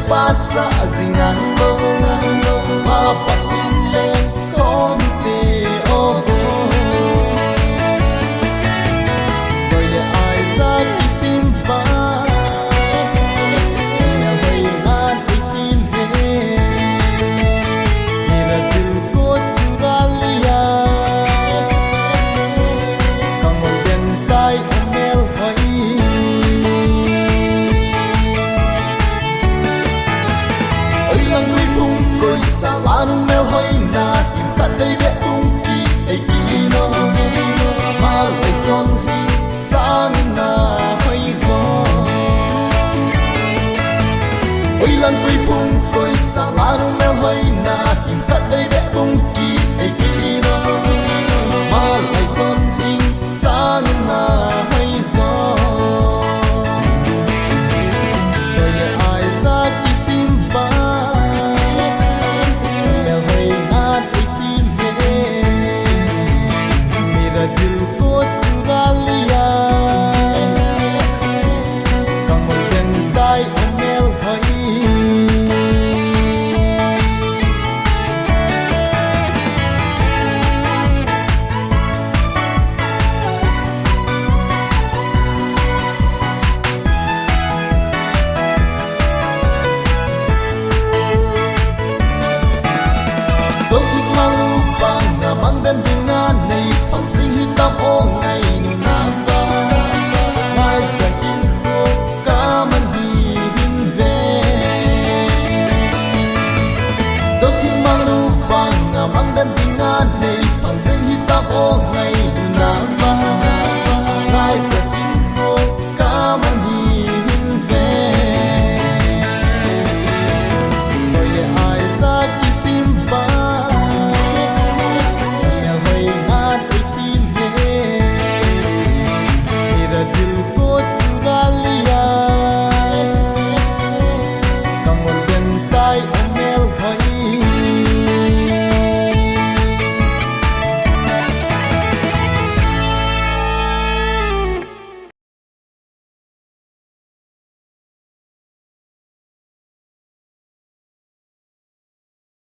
pasa zingan lo mapatin len konti oh đôi lệ ai ra kịp tim ba nhà hay ngàn đi tim về mira từ cô chura lia càng một bên tay mel hỏi lang người bung coi sa lan mel hoi na tim khát đây bé bung ki ai ki no ma lai son hi sang na hoi zo oi lang người bung coi sa lan mel hoi na tim khát đây bé bung